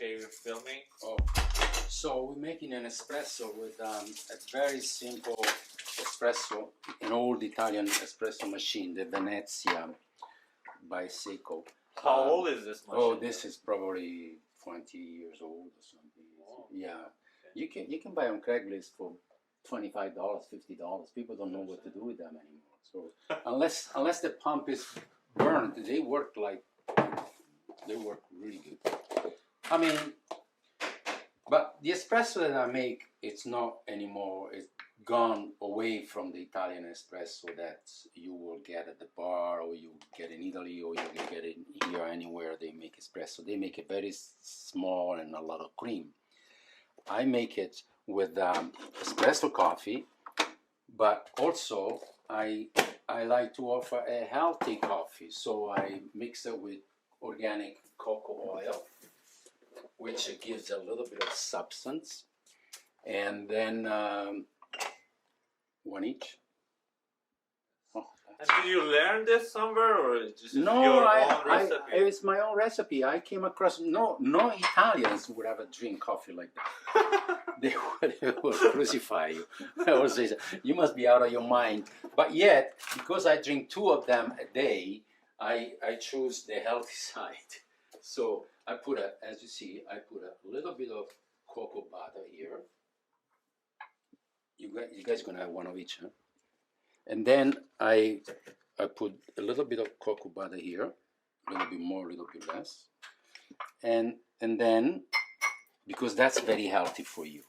Okay, we're filming. Oh, so we're making an espresso with a very simple espresso, an old Italian espresso machine, the Venezia by Seiko. How old is this machine? Oh, this is probably 20 years old or something. Oh. Yeah, okay. You can buy on Craigslist for $25, $50. People don't know what to do with them anymore. So unless the pump is burned, they work really good. I mean, but the espresso that I make, it's not anymore. It's gone away from the Italian espresso that you will get at the bar, or you get in Italy, or you can get it here anywhere they make espresso. They make it very small and a lot of cream. I make it with espresso coffee, but also I like to offer a healthy coffee. So I mix it with organic cocoa oil, which gives a little bit of substance, and then one each. Oh, and did you learn this somewhere, or is this your own recipe? It's my own recipe. I came across no Italians would ever drink coffee like that. They would crucify you. I would say, you must be out of your mind. But yet, because I drink 2 of them a day, I choose the healthy side. So I put as you see, I put a little bit of cocoa butter here. You guys are gonna have one of each, huh? And then I put a little bit of cocoa butter here, a little bit more, a little bit less, and then because that's very healthy for you.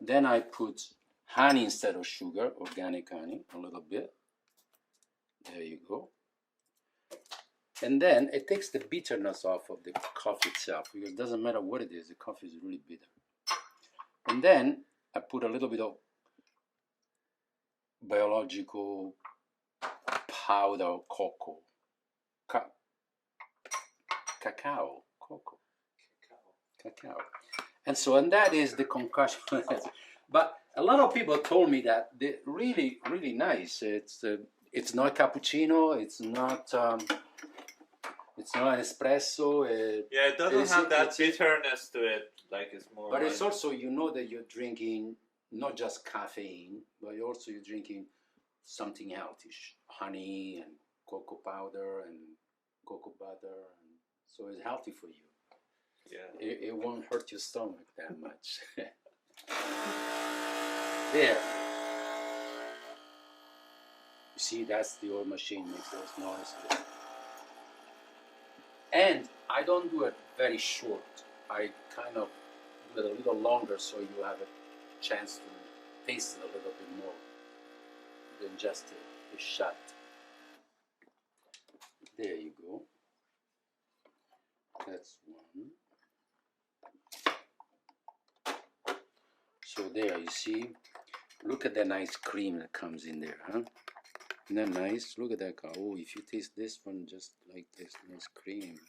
Then I put honey instead of sugar, organic honey, a little bit. There you go. And then it takes the bitterness off of the coffee itself, because it doesn't matter what it is, the coffee is really bitter. And then I put a little bit of biological powder cocoa, cacao. And that is the concoction. But a lot of people told me that they're really, really nice. It's not cappuccino, it's not an espresso. It doesn't have that bitterness to it. Like it's more. But it's also, you know, that you're drinking not just caffeine, but you're drinking something healthy, honey and cocoa powder and cocoa butter, and so it's healthy for you. Yeah. It won't hurt your stomach that much. There. You see, that's the old machine, makes those noises. And I don't do it very short. I kind of do it a little longer, so you have a chance to taste it a little bit more than just a shot. There you go. That's one. So there, you see, look at the nice cream that comes in there, huh? Isn't that nice? Look at that. Oh, if you taste this one, just like this nice cream.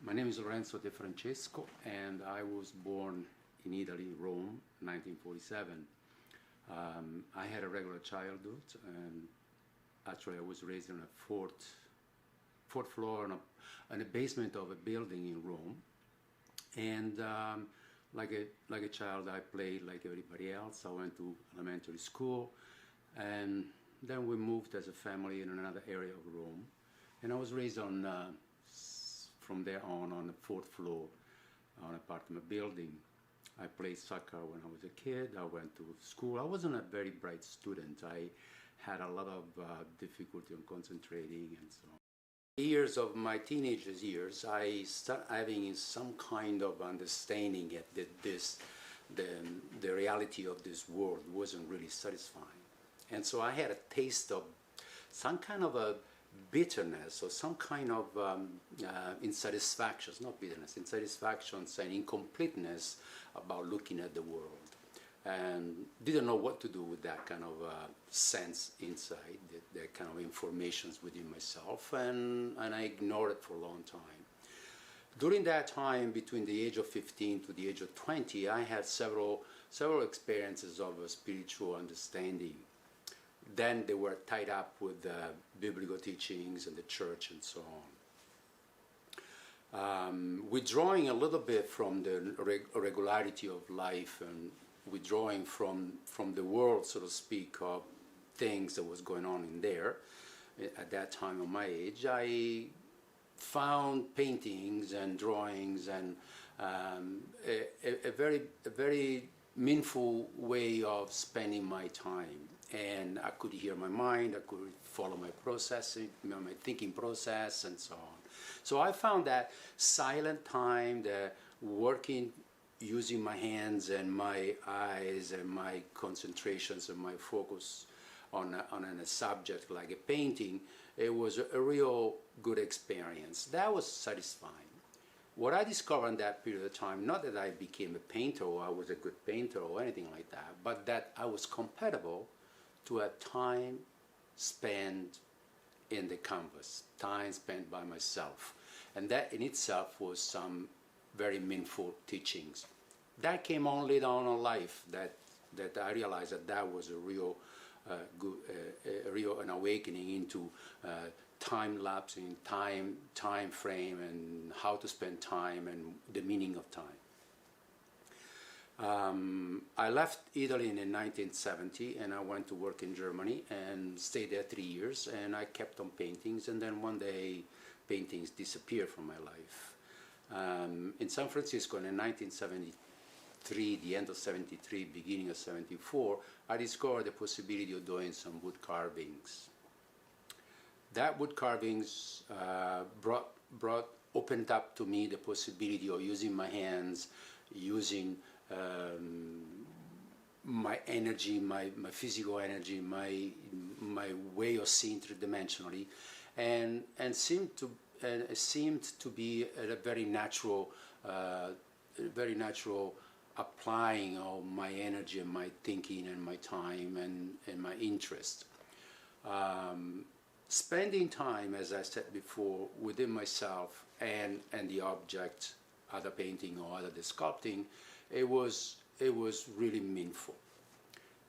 My name is Lorenzo De Francesco, and I was born in Italy, Rome, 1947. I had a regular childhood, and actually I was raised on a fourth floor in a basement of a building in Rome. And like a child, I played like everybody else. I went to elementary school, and then we moved as a family in another area of Rome. And I was raised on from there on the 4th floor on a part of a building. I played soccer when I was a kid. I went to school. I wasn't a very bright student. I had a lot of difficulty on concentrating and so on. Years of my teenage years, I started having some kind of understanding that the reality of this world wasn't really satisfying. And so I had a taste of some kind of a bitterness, or some kind of insatisfaction, not bitterness, insatisfaction and incompleteness about looking at the world, and didn't know what to do with that kind of sense inside, that kind of informations within myself, and I ignored it for a long time. During that time, between the age of 15 to the age of 20, I had several several experiences of a spiritual understanding. Then they were tied up with the biblical teachings and the church and so on. Withdrawing a little bit from the regularity of life and withdrawing from the world, so to speak, of things that was going on in there at that time of my age, I found paintings and drawings and a very meaningful way of spending my time. And I could hear my mind, I could follow my processing, my thinking process, and so on. So I found that silent time, the working, using my hands and my eyes and my concentrations and my focus on a subject like a painting, it was a real good experience. That was satisfying. What I discovered in that period of time, not that I became a painter or I was a good painter or anything like that, but that I was compatible to a time spent in the canvas, time spent by myself. And that in itself was some very meaningful teachings. That came on later on in life, that I realized that was a real an awakening into time lapsing, time frame, and how to spend time and the meaning of time. I left Italy in 1970 and I went to work in Germany and stayed there 3 years, and I kept on paintings, and then one day paintings disappeared from my life. In San Francisco in 1973, the end of 73, beginning of 74, I discovered the possibility of doing some wood carvings. That wood carvings opened up to me the possibility of using my hands, using my energy, my physical energy, my way of seeing three-dimensionally, and it seemed to be a very natural applying of my energy and my thinking and my time and my interest. Spending time, as I said before, within myself and the object, either painting or either the sculpting, it was really meaningful.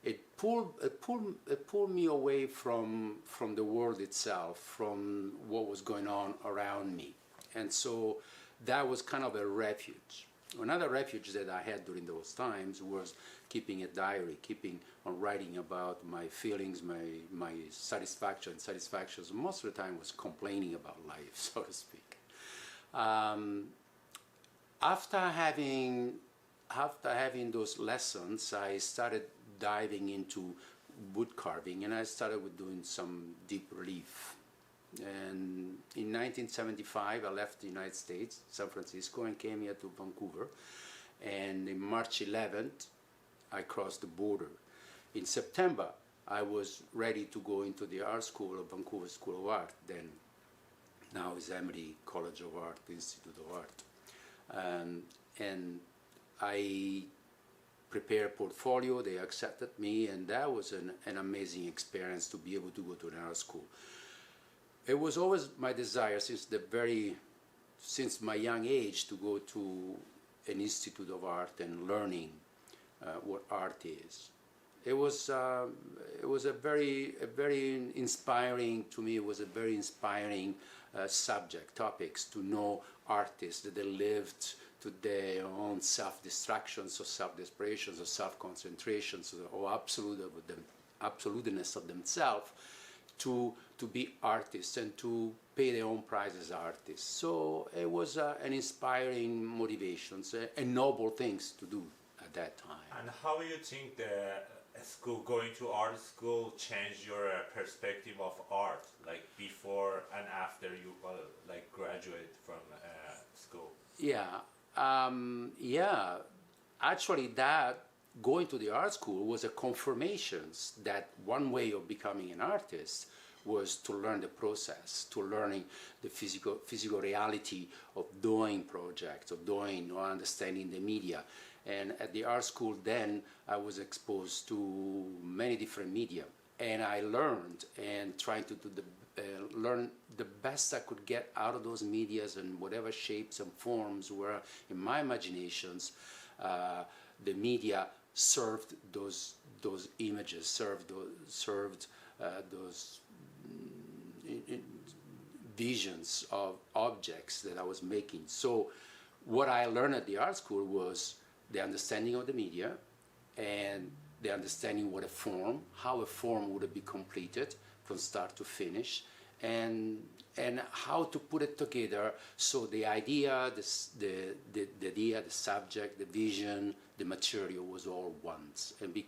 It pulled me away from the world itself, from what was going on around me, and so that was kind of a refuge. Another refuge that I had during those times was keeping a diary, keeping on writing about my feelings, my satisfactions. Most of the time was complaining about life, so to speak. After having those lessons, I started diving into wood carving, and I started with doing some deep relief. And in 1975, I left the United States, San Francisco, and came here to Vancouver. And in March 11th, I crossed the border. In September, I was ready to go into the art school of Vancouver School of Art, then now is Emory College of Art, Institute of Art. And I prepared a portfolio, they accepted me, and that was an amazing experience to be able to go to an art school. It was always my desire since my young age to go to an Institute of Art and learning what art is. It was a very inspiring, to me, it was a very inspiring topics to know artists that they lived to their own self-destructions or self-desperations or self-concentrations or absoluteness of themselves to be artists and to pay their own price as artists. So it was an inspiring motivation, a noble things to do at that time. And how do you think going to art school changed your perspective of art, like before and after you graduated from school? Actually, that going to the art school was a confirmation that one way of becoming an artist was to learn the process, to learning the physical reality of doing projects, of doing or understanding the media. And at the art school then, I was exposed to many different media, and I learned and tried to do learn the best I could get out of those medias and whatever shapes and forms were in my imaginations. The media served those images, served those visions of objects that I was making. So what I learned at the art school was the understanding of the media and the understanding what a form, how a form would be completed from start to finish, and how to put it together so the idea, the idea, the subject, the vision, the material was all once and it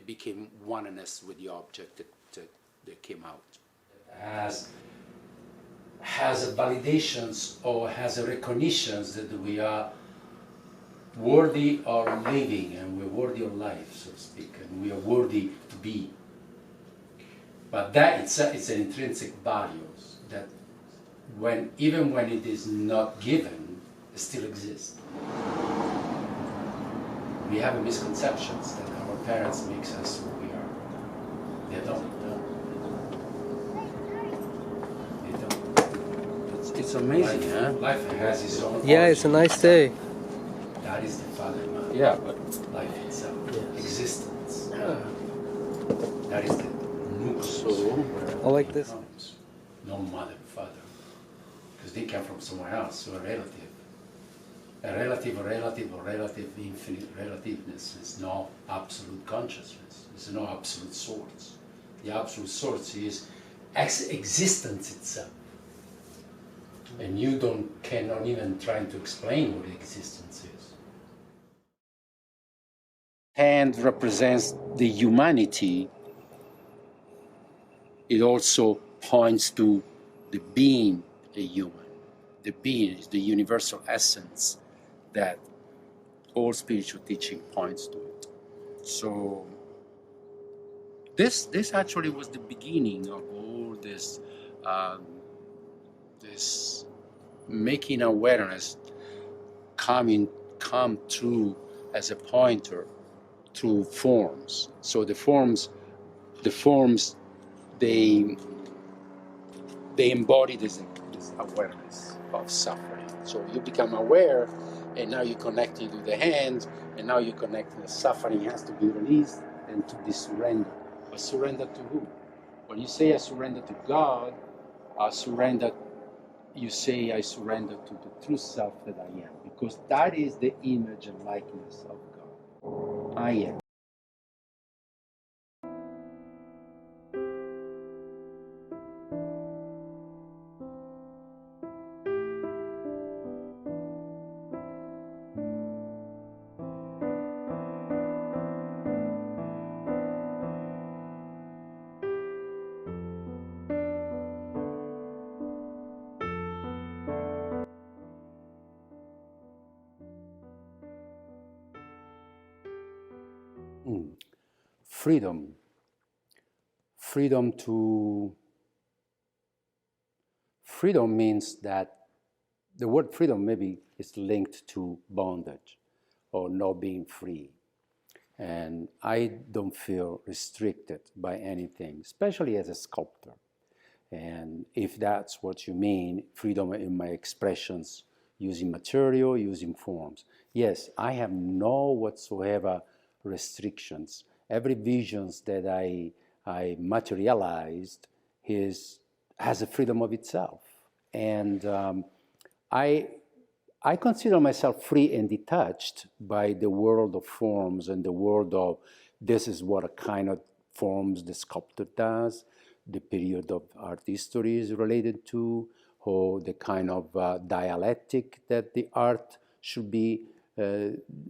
became oneness with the object that came out. Has a validations or has a recognitions that we are worthy of living and we're worthy of life, so to speak, and we are worthy to be. But that it's an intrinsic value that even when it is not given, it still exists. We have misconceptions that our parents makes us who we are. They don't. It's amazing, huh? Life has its own. Yeah, origin. it's a nice day. That is the father and mother. Yeah, but Life itself, yes. Existence. That is the nucleus. I like this. Comes. No mother and father, because they come from somewhere else. So a relative, infinite relativeness is no absolute consciousness. It's no absolute source. The absolute source is existence itself. And you cannot even try to explain what existence is. Hand represents the humanity. It also points to the being a human. The being is the universal essence that all spiritual teaching points to it. So this actually was the beginning of all this this making awareness come through as a pointer through forms. So the forms they embody this awareness of suffering. So you become aware, and now you're connecting to the hands, and now you're connecting the suffering has to be released and to be surrendered. But surrender to who? When you say I surrender to God, you say I surrender to the true self that I am, because that is the image and likeness of God. I am. Freedom. Freedom means that the word freedom maybe is linked to bondage or not being free. And I don't feel restricted by anything, especially as a sculptor. And if that's what you mean, freedom in my expressions, using material, using forms. Yes, I have no whatsoever restrictions. Every visions that I materialized has a freedom of itself. And I consider myself free and detached by the world of forms and the world of this is what a kind of forms the sculptor does, the period of art history is related to, or the kind of dialectic that the art should be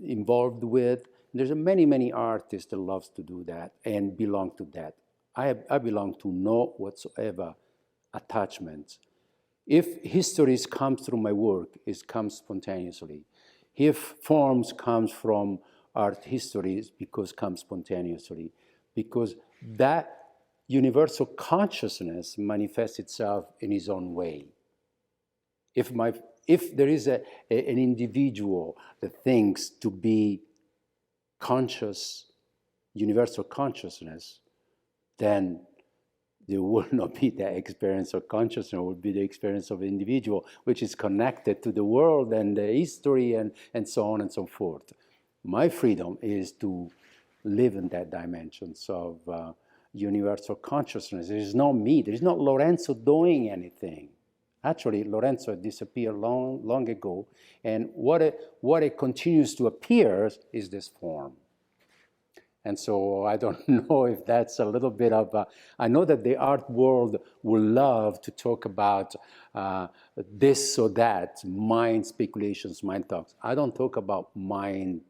involved with. There's many, many artists that loves to do that and belong to that. I belong to no whatsoever attachments. If histories come through my work, it comes spontaneously. If forms comes from art histories, because comes spontaneously, because that universal consciousness manifests itself in its own way. If there is an individual that thinks to be conscious, universal consciousness, then there will not be the experience of consciousness, it will be the experience of the individual, which is connected to the world and the history and so on and so forth. My freedom is to live in that dimensions of universal consciousness. There is not me. There is not Lorenzo doing anything. Actually, Lorenzo had disappeared long ago, and what it continues to appear is this form. And so I don't know if that's a little bit of I know that the art world will love to talk about this or that, mind speculations, mind thoughts. I don't talk about mind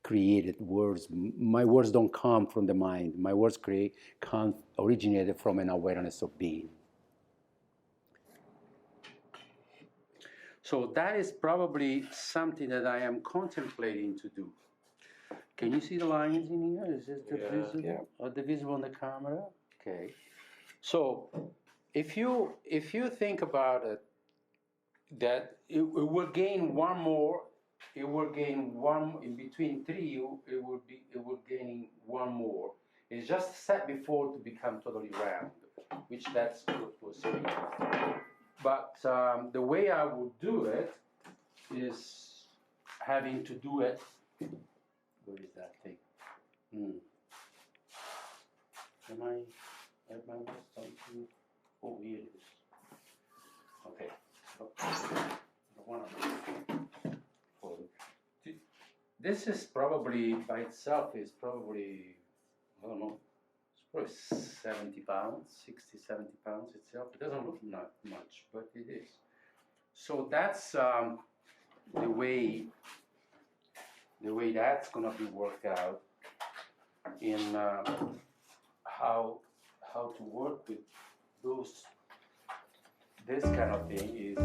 created words. My words don't come from the mind. My words originated from an awareness of being. So that is probably something that I am contemplating to do. Can you see the lines in here? Is this visible? Yeah. Are they visible on the camera? Okay. So if you think about it, that it will gain one more. It will gain one in between three. It will gain one more. It's just a step before to become totally round, which that's good possibility. But the way I would do it is having to do it. Where is that thing? Am I something? Oh, here it is. Okay. This is probably by itself is probably, I don't know, it's probably 70 pounds, 60, 70 pounds itself. It doesn't look not much, but it is. So that's the way that's going to be worked out in how to work with this kind of thing is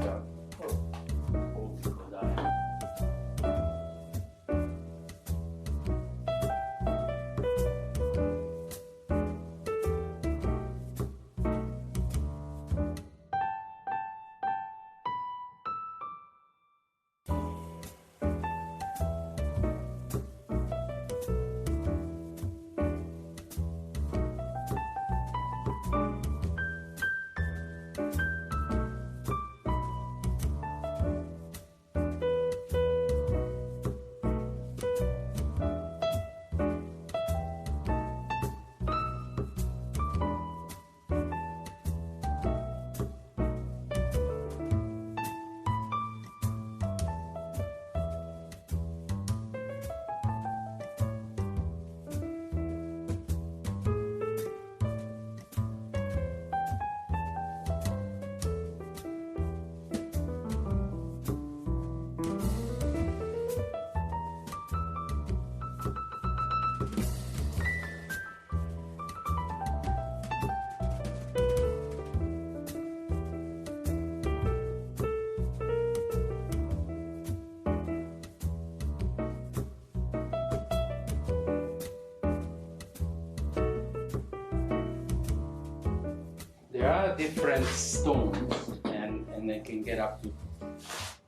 there are different stones, and they can get up to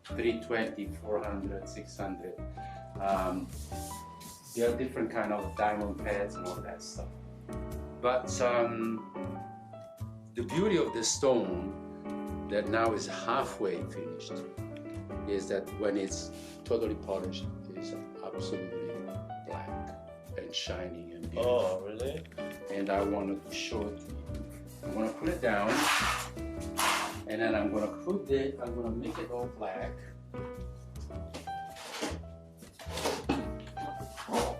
320, 400, 600. There are different kind of diamond pads and all that stuff. But the beauty of the stone that now is halfway finished is that when it's totally polished, it's absolutely black and shiny and beautiful. Oh, really? And I wanted to show it to you. I'm gonna put it down, and then I'm gonna make it all black. Oh.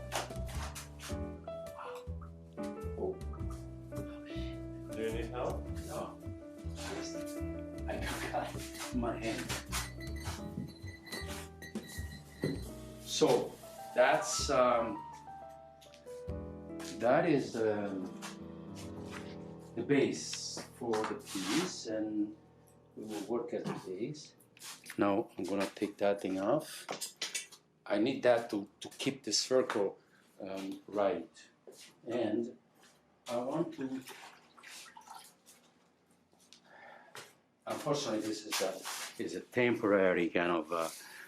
Do you need help? No. I got my hand. So that's that is the base for the piece, and we will work at the base. Now I'm gonna take that thing off. I need that to keep the circle right, and I want to. Unfortunately, this is a temporary kind of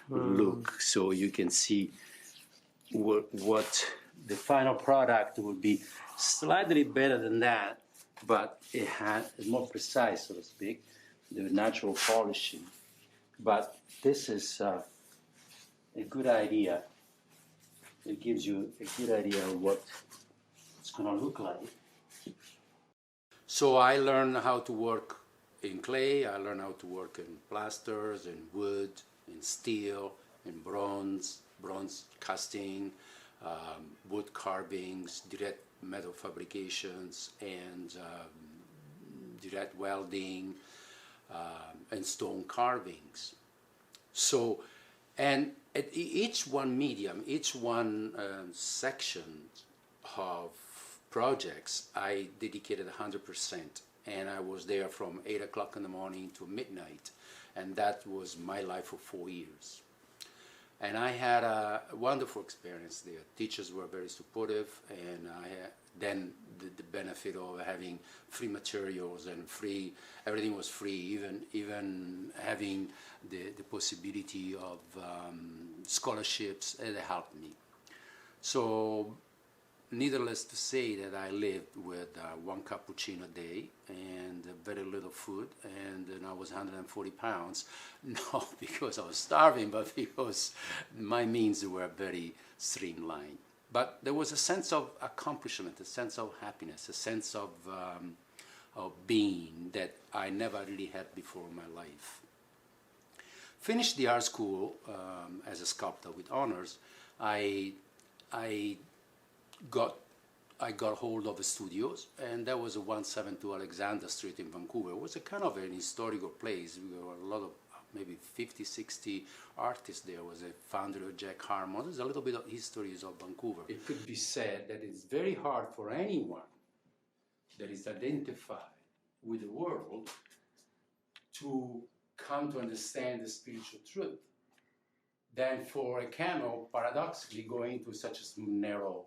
look, so you can see what the final product will be. Slightly better than that, but it's more precise, so to speak, the natural polishing. But this is a good idea it gives you a good idea of what it's going to look like. So I learned how to work in clay, I learned how to work in plasters, in wood, in steel, in bronze casting, wood carvings, direct metal fabrications, and direct welding, and stone carvings. So, and at each one medium, each one section of projects, I dedicated 100%, and I was there from 8 o'clock in the morning to midnight, and that was my life for 4 years. And I had a wonderful experience there. Teachers were very supportive, and I had then the benefit of having free materials and free, everything was free, even having the possibility of scholarships, and it helped me. So needless to say that I lived with 1 cappuccino a day and very little food, and then I was 140 pounds, not because I was starving, but because my means were very streamlined. But there was a sense of accomplishment, a sense of happiness, a sense of being that I never really had before in my life. Finished the art school as a sculptor with honors. I got hold of the studios, and that was a 172 Alexander Street in Vancouver. It was a kind of an historical place. There were a lot of maybe 50, 60 artists there. Was a founder of Jack Harmon. There's a little bit of histories of Vancouver. It could be said that it's very hard for anyone that is identified with the world to come to understand the spiritual truth than for a camel paradoxically going to such a narrow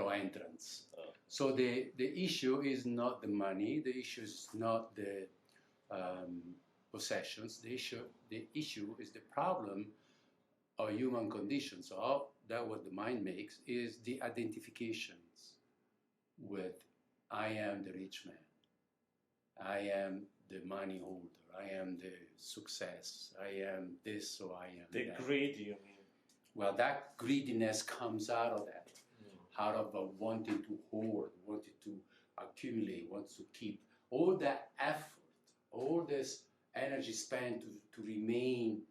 entrance. So the issue is not the money, the issue is not the possessions, the issue is the problem of human condition. So that what the mind makes is the identifications with I am the rich man, I am the money holder, I am the success, I am this, so I am the that. greed, you mean? Well, that greediness comes out of that. Out of wanting to hoard, wanting to accumulate, wants to keep. All that effort, all this energy spent to remain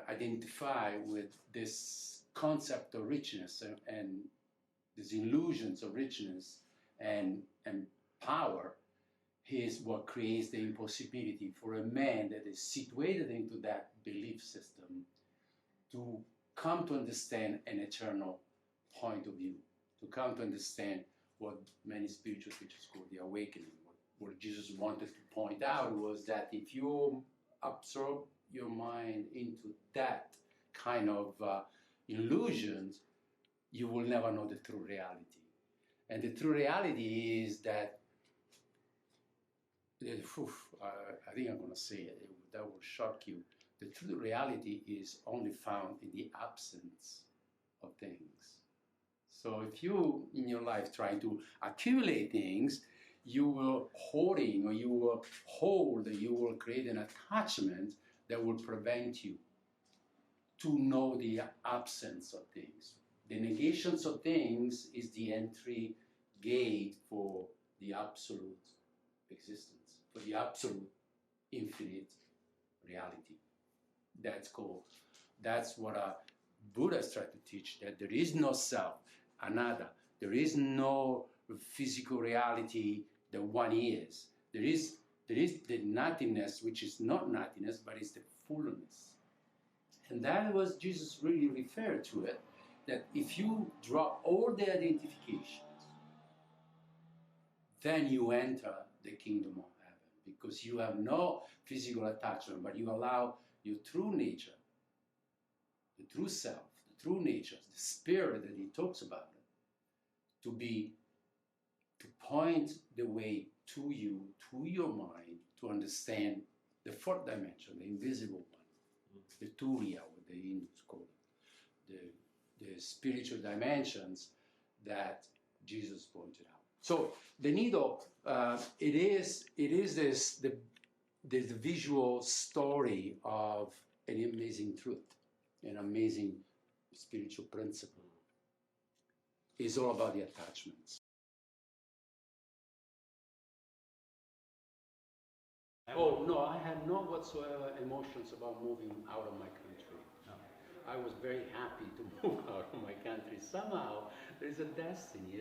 identified with this concept of richness and these illusions of richness and power is what creates the impossibility for a man that is situated into that belief system to come to understand an eternal point of view, to come to understand what many spiritual teachers call the awakening. What Jesus wanted to point out was that if you absorb your mind into that kind of illusions, you will never know the true reality. And the true reality is that, I think I'm going to say it, that will shock you. The true reality is only found in the absence of things. So if you, in your life, trying to accumulate things, you will hoarding, or you will hold, you will create an attachment that will prevent you to know the absence of things. The negations of things is the entry gate for the absolute existence, for the absolute infinite reality. That's what Buddha is trying to teach, that there is no self, another. There is no physical reality that one is. There is the nothingness, which is not nothingness, but it's the fullness. And that was Jesus really referred to it, that if you drop all the identifications, then you enter the kingdom of heaven, because you have no physical attachment, but you allow your true nature, the true self, the true nature, the spirit that he talks about, to point the way to you, to your mind, to understand the fourth dimension, the invisible one, the Turiya, what the Hindus call it, the spiritual dimensions that Jesus pointed out. So the needle, it is the visual story of an amazing truth, an amazing spiritual principle. It's all about the attachments. Oh, no, I had no whatsoever emotions about moving out of my country. No. I was very happy to move out of my country. Somehow, there is a destiny.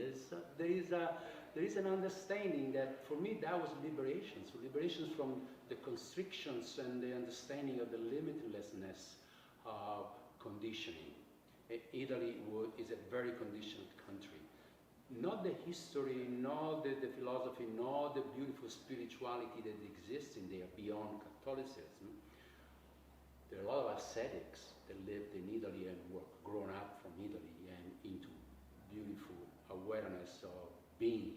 There is an understanding that, for me, that was liberation. So liberations from the constrictions and the understanding of the limitlessness of conditioning. Italy is a very conditioned country. Not the history, not the philosophy, not the beautiful spirituality that exists in there beyond Catholicism. There are a lot of ascetics that lived in Italy and were grown up from Italy and into beautiful awareness of being.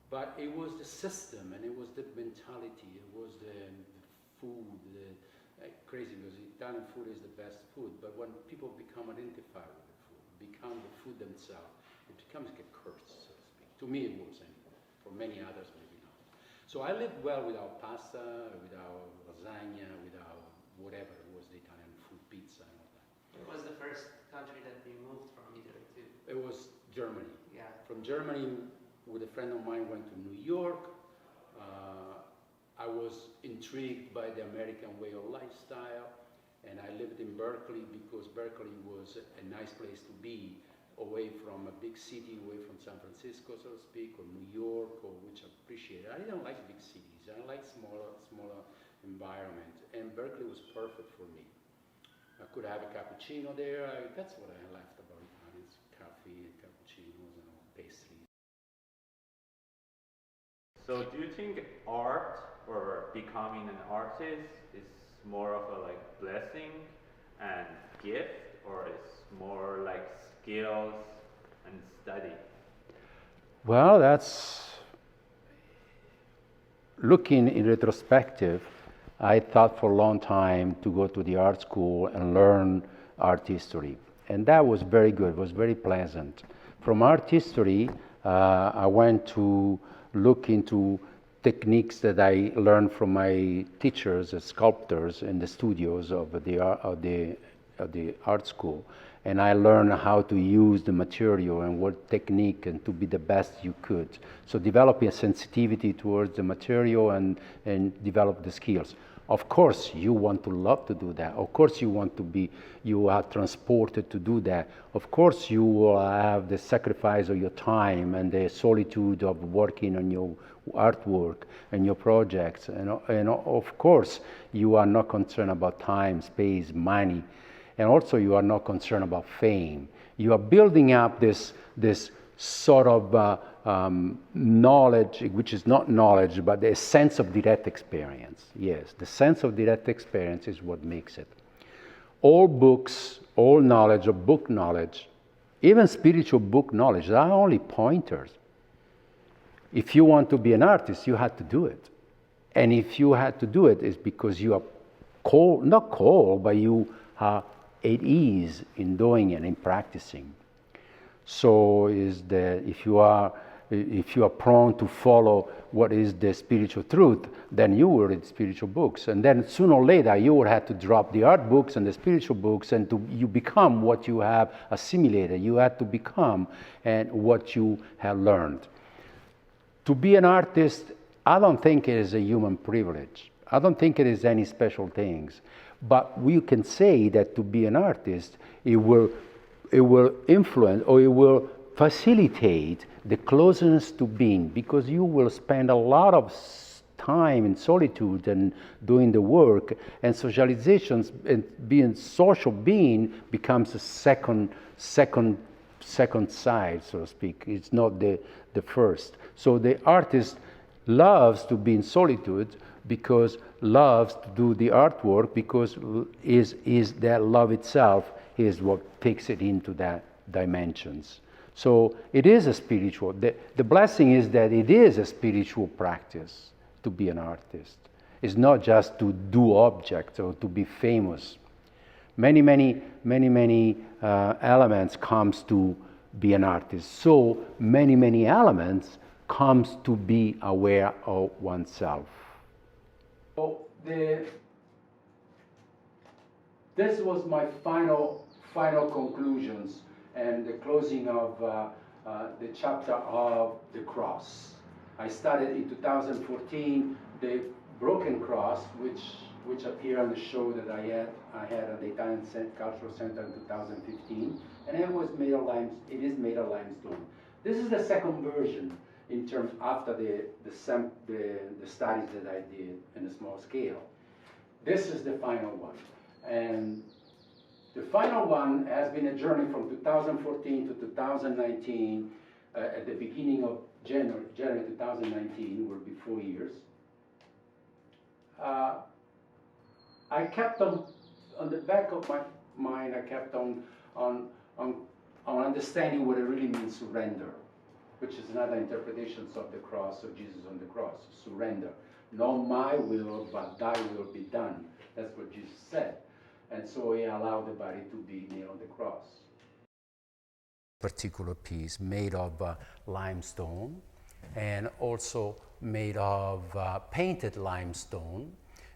But it was the system, and it was the mentality, it was the food, crazy because Italian food is the best food, but when people become identified with the food, become the food themselves, it becomes like a curse, so to speak. To me it was, and for many others maybe not. So I lived well without pasta, without lasagna, without whatever it was, the Italian food, pizza and all that. What was the first country that you moved from Italy to? It was Germany. Yeah. From Germany, with a friend of mine, went to New York. I was intrigued by the American way of lifestyle, and I lived in Berkeley because Berkeley was a nice place to be, away from a big city, away from San Francisco, so to speak, or New York, or which I appreciate. I didn't like big cities. I like smaller environment, and Berkeley was perfect for me. I could have a cappuccino there. That's what I liked about Italians: coffee and cappuccinos and all, pastries. So do you think art or becoming an artist is more of a like blessing and gift, or is more like skills and study? Well, that's looking in retrospective. I thought for a long time to go to the art school and learn art history, and that was very good. It was very pleasant. From art history, I went to look into techniques that I learned from my teachers as sculptors in the studios of the art school, and I learned how to use the material and what technique and to be the best you could. So developing a sensitivity towards the material and develop the skills. Of course, you want to love to do that. Of course, you are transported to do that. Of course, you will have the sacrifice of your time and the solitude of working on your artwork and your projects. And of course, you are not concerned about time, space, money. And also, you are not concerned about fame. You are building up this sort of knowledge, which is not knowledge, but the sense of direct experience. Yes, the sense of direct experience is what makes it. All books, all knowledge, or book knowledge, even spiritual book knowledge, are only pointers. If you want to be an artist, you had to do it. And if you had to do it, it's because you are not called, but you are at ease in doing it, in practicing. So if you are prone to follow what is the spiritual truth, then you will read spiritual books. And then sooner or later, you will have to drop the art books and the spiritual books, and you become what you have assimilated. You have to become what you have learned. To be an artist, I don't think it is a human privilege. I don't think it is any special things. But we can say that to be an artist, it will influence, or it will facilitate the closeness to being, because you will spend a lot of time in solitude and doing the work, and socializations and being social being becomes a second side, so to speak. It's not the first. So the artist loves to be in solitude, because loves to do the artwork, because is that love itself is what takes it into that dimensions. So it is a spiritual, the blessing is that it is a spiritual practice to be an artist. It's not just to do objects or to be famous. Many elements comes to be an artist. So many elements comes to be aware of oneself. So this was my final final conclusions and the closing of the chapter of the cross. I started in 2014 the broken cross, which appeared on the show that I had at the Italian Cultural Center in 2015, and it was made of limestone. It is made of limestone. This is the second version in terms after the studies that I did in a small scale. This is the final one, and the final one has been a journey from 2014 to 2019. At the beginning of January 2019, will be 4 years. I kept on the back of my mind. I kept on understanding what it really means surrender, which is another interpretation of the cross, of Jesus on the cross. Surrender, not my will, but thy will be done. That's what Jesus said, and so he allowed the body to be nailed on the cross. Particular piece made of limestone, and also made of painted limestone,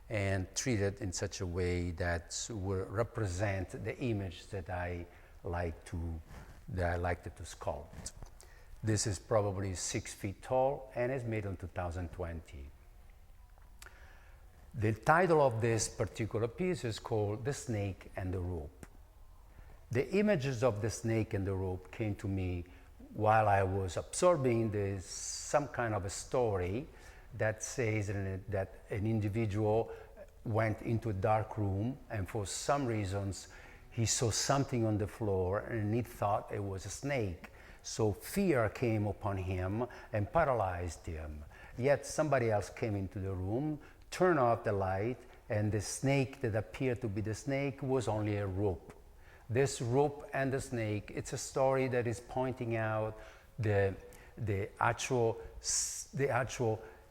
and treated in such a way that will represent the image that I liked to sculpt. This is probably 6 feet tall and is made in 2020. The title of this particular piece is called The Snake and the Rope. The images of the snake and the rope came to me while I was absorbing some kind of a story that says that an individual went into a dark room, and for some reasons he saw something on the floor and he thought it was a snake. So fear came upon him and paralyzed him. Yet somebody else came into the room, turned off the light, and the snake that appeared to be the snake was only a rope. This rope and the snake, it's a story that is pointing out the actual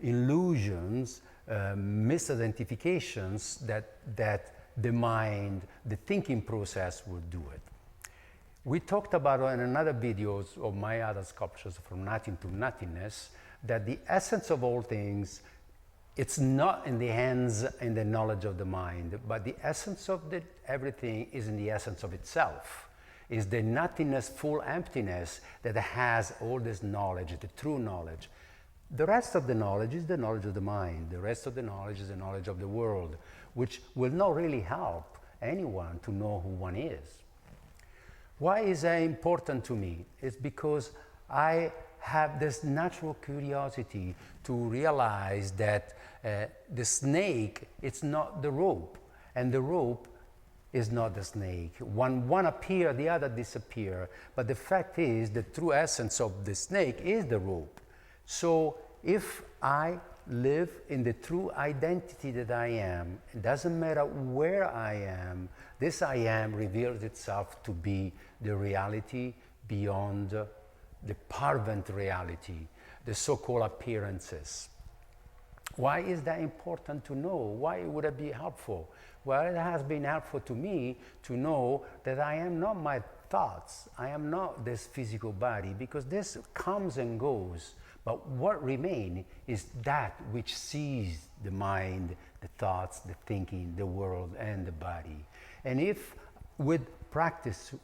illusions, misidentifications that the mind, the thinking process would do it. We talked about in another videos of my other sculptures, From Nothing to Nothingness, that the essence of all things, it's not in the hands and the knowledge of the mind, but the essence of everything is in the essence of itself. Is the nothingness, full emptiness that has all this knowledge, the true knowledge. The rest of the knowledge is the knowledge of the mind. The rest of the knowledge is the knowledge of the world, which will not really help anyone to know who one is. Why is that important to me? It's because I have this natural curiosity to realize that the snake, it's not the rope, and the rope is not the snake. One appears, the other disappears, but the fact is the true essence of the snake is the rope. So if I live in the true identity that I am, it doesn't matter where I am, this I am reveals itself to be the reality beyond the parvent reality, the so-called appearances. Why is that important to know? Why would it be helpful? Well, it has been helpful to me to know that I am not my thoughts. I am not this physical body, because this comes and goes. But what remains is that which sees the mind, the thoughts, the thinking, the world, and the body. And if with practice,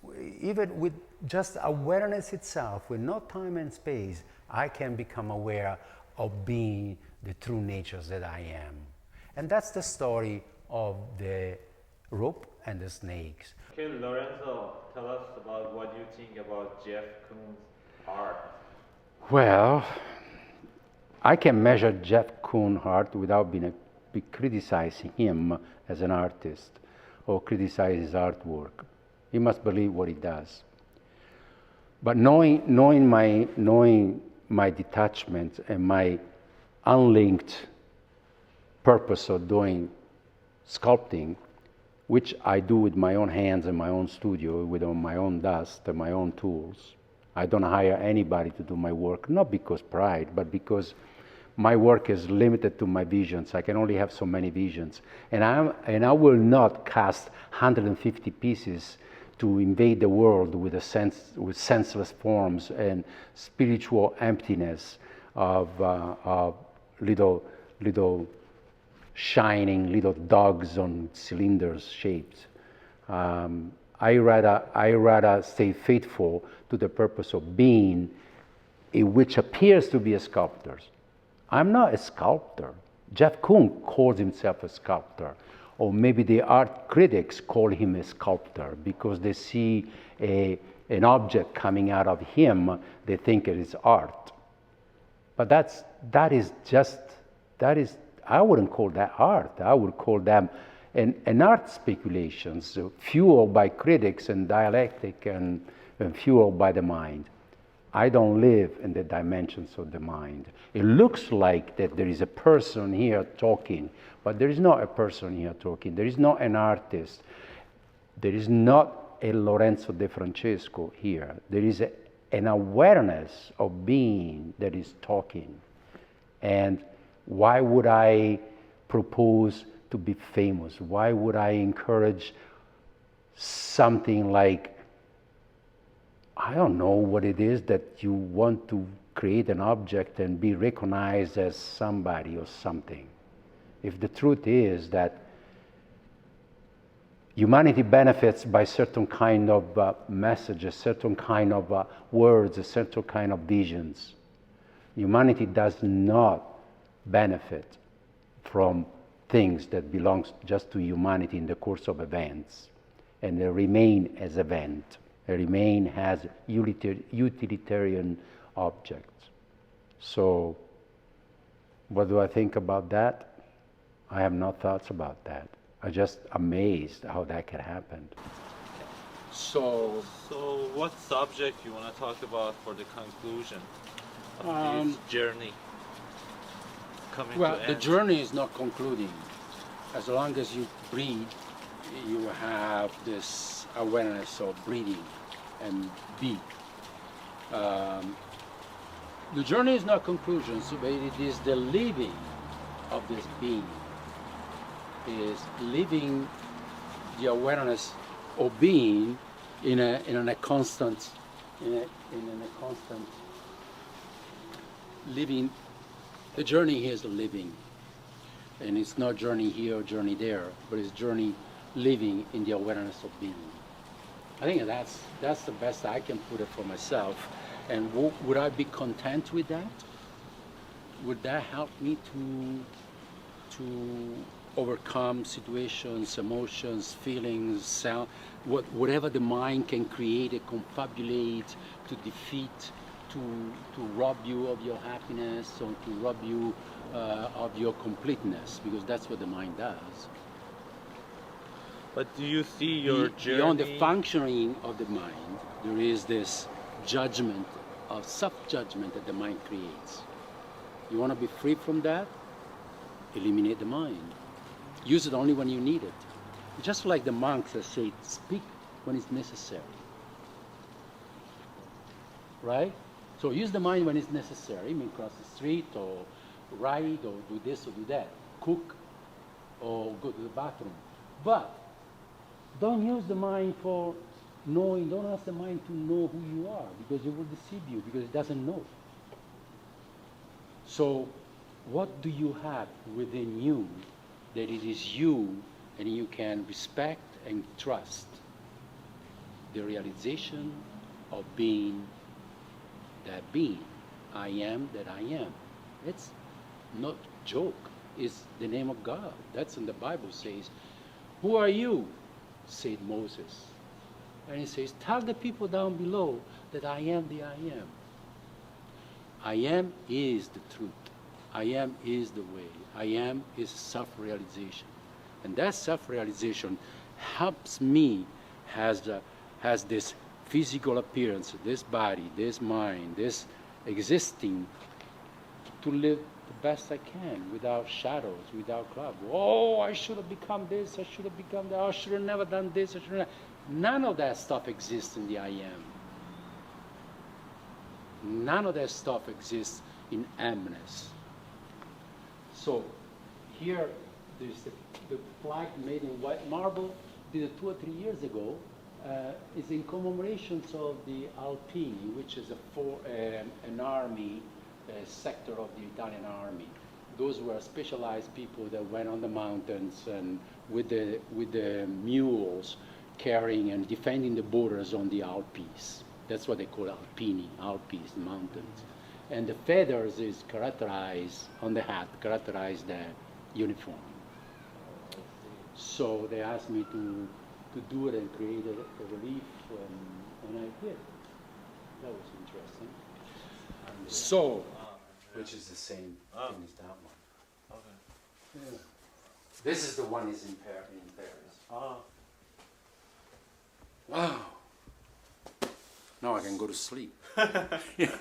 even with just awareness itself, with no time and space, I can become aware of being the true natures that I am. And that's the story of the rope and the snakes. Can Lorenzo tell us about what you think about Jeff Koons' art? Well, I can measure Jeff Koons' art without be criticizing him as an artist or criticize his artwork. He must believe what he does. But knowing my detachment and my unlinked purpose of doing sculpting, which I do with my own hands in my own studio, with my own dust and my own tools. I don't hire anybody to do my work, not because pride, but because my work is limited to my visions. I can only have so many visions. And I will not cast 150 pieces to invade the world with senseless forms and spiritual emptiness of little shining little dogs on cylinders shaped. I rather stay faithful to the purpose of being, which appears to be a sculptor. I'm not a sculptor. Jeff Koons calls himself a sculptor, or maybe the art critics call him a sculptor because they see an object coming out of him, they think it is art. But I wouldn't call that art. I would call them an art speculations fueled by critics and dialectic and fueled by the mind. I don't live in the dimensions of the mind. It looks like that there is a person here talking, but there is not a person here talking. There is not an artist. There is not a Lorenzo De Francesco here. There is an awareness of being that is talking. And why would I propose to be famous? Why would I encourage something like, I don't know what it is that you want to create an object and be recognized as somebody or something? If the truth is that humanity benefits by certain kind of messages, certain kind of words, certain kind of visions. Humanity does not benefit from things that belong just to humanity in the course of events, and they remain as event. They remain as utilitarian objects. So, what do I think about that? I have no thoughts about that. I'm just amazed how that can happen. So what subject you want to talk about for the conclusion of this journey coming Well, to the end? journey is not concluding. As long as you breathe, you have this awareness of breathing and be. The journey is not conclusion, so but it is the living of this being. Is living the awareness of being in a constant living. The journey here is living, and it's not journey here or journey there, but it's journey living in the awareness of being. I think that's the best I can put it for myself. And would I be content with that? Would that help me to overcome situations, emotions, feelings, sound, whatever the mind can create and confabulate to defeat, to rob you of your happiness or to rob you of your completeness, because that's what the mind does. But do you see your journey? Beyond the functioning of the mind, there is this judgment, of self-judgment that the mind creates. You want to be free from that? Eliminate the mind. Use it only when you need it. Just like the monks that say, speak when it's necessary. Right? So use the mind when it's necessary. I mean, cross the street or ride or do this or do that. Cook or go to the bathroom. But don't use the mind for knowing. Don't ask the mind to know who you are, because it will deceive you, because it doesn't know. So what do you have within you that it is you and you can respect and trust? The realization of being that being. I am that I am. It's not joke. It's the name of God. That's in the Bible says, who are you? Said Moses. And he says, tell the people down below that I am the I am. I am is the truth. I am is the way. I am is self-realization. And that self-realization helps me has this physical appearance, this body, this mind, this existing, to live the best I can without shadows, without clouds. Oh, I should have become this, I should have become that, I should have never done this, I should have. None of that stuff exists in the I am. None of that stuff exists in amness. So here, there's the flag made in white marble, did it 2 or 3 years ago. Is in commemorations of the Alpini, which is an army sector of the Italian army. Those were specialized people that went on the mountains and with the mules carrying and defending the borders on the Alpes. That's what they call Alpini, Alpes, mountains. And the feathers is characterized, on the hat, characterize the uniform. So they asked me to do it and create a relief, and I did. That was interesting. So, which is the same thing as that one. Okay. Yeah. This is the one is in Paris. Oh. Wow. Now I can go to sleep. Yeah.